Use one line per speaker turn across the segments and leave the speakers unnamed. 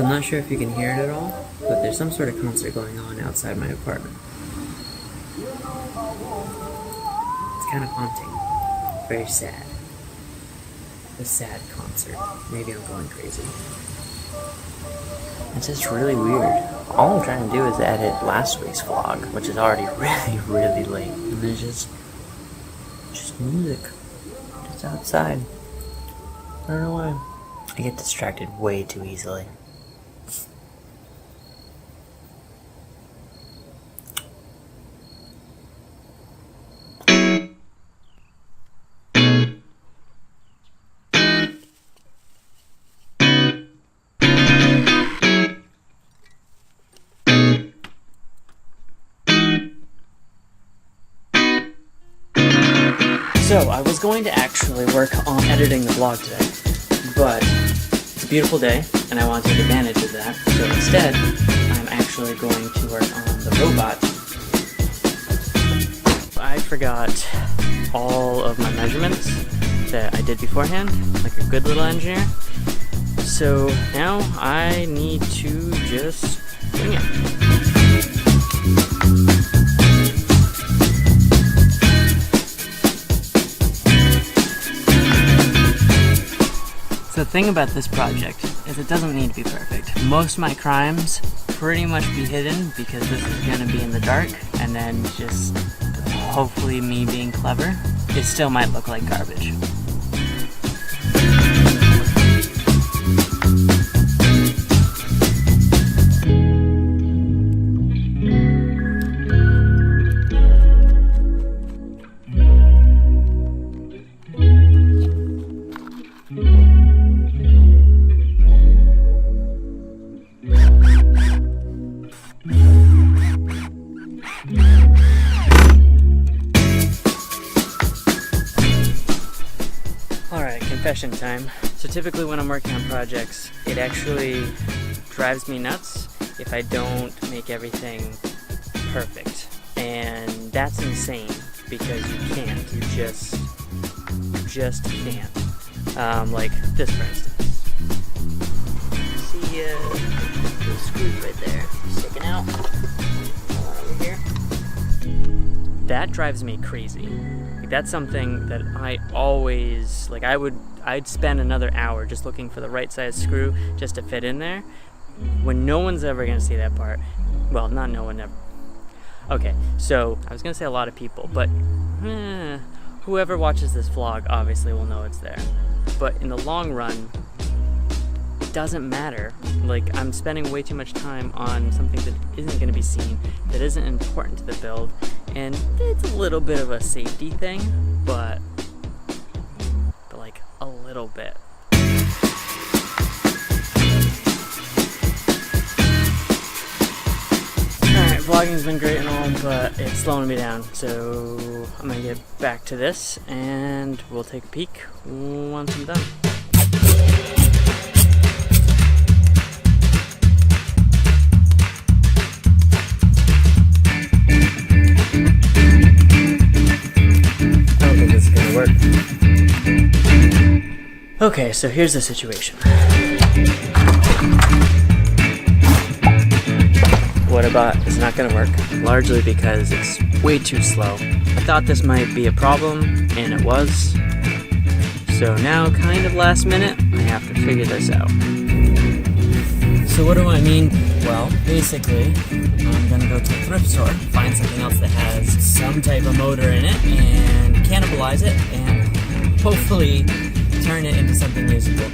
So I'm not sure if you can hear it at all, but there's some sort of concert going on outside my apartment. It's kind of haunting. Very sad. A sad concert. Maybe I'm going crazy. It's just really weird. All I'm trying to do is edit last week's vlog, which is already really late. And there's just music. Just outside. I don't know why. I get distracted way too easily. So, I was going to actually work on editing the vlog today, but it's a beautiful day, and I want to take advantage of that. So instead, I'm actually going to work on the robot. I forgot all of my measurements that I did beforehand, like a good little engineer. So now I need to just wing it. The thing about this project is it doesn't need to be perfect. Most of my crimes pretty much be hidden because this is going to be in the dark, and then just hopefully me being clever, it still might look like garbage. Alright, confession time. So typically when I'm working on projects, it actually drives me nuts if I don't make everything perfect. And that's insane because you can't. You just can't. Like this for instance. See the screws right there sticking out. Over here. That drives me crazy. That's something that I always, like I'd spend another hour just looking for the right size screw just to fit in there, when no one's ever gonna see that part. Well, not no one ever. Okay, so I was gonna say a lot of people, but whoever watches this vlog obviously will know it's there. But in the long run, it doesn't matter. Like, I'm spending way too much time on something that isn't gonna be seen, that isn't important to the build. And it's a little bit of a safety thing, but like a little bit. Alright, vlogging's been great and all, but it's slowing me down. So I'm gonna get back to this and we'll take a peek once I'm done. Okay, so here's the situation. What I bought is not gonna work, largely because it's way too slow. I thought this might be a problem, and it was. So now, kind of last minute, I have to figure this out. So what do I mean? Well, basically, I'm gonna go to a thrift store, find something else that has some type of motor in it, and cannibalize it, and hopefully turn it into something usable.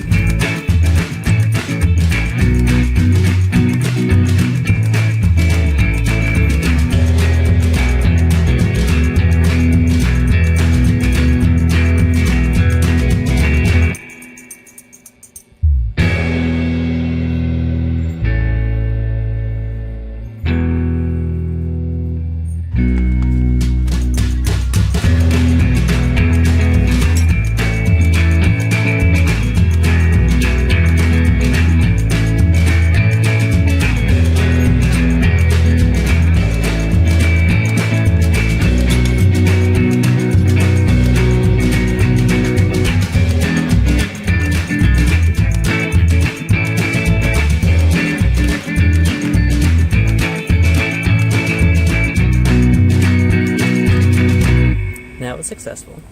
unsuccessful.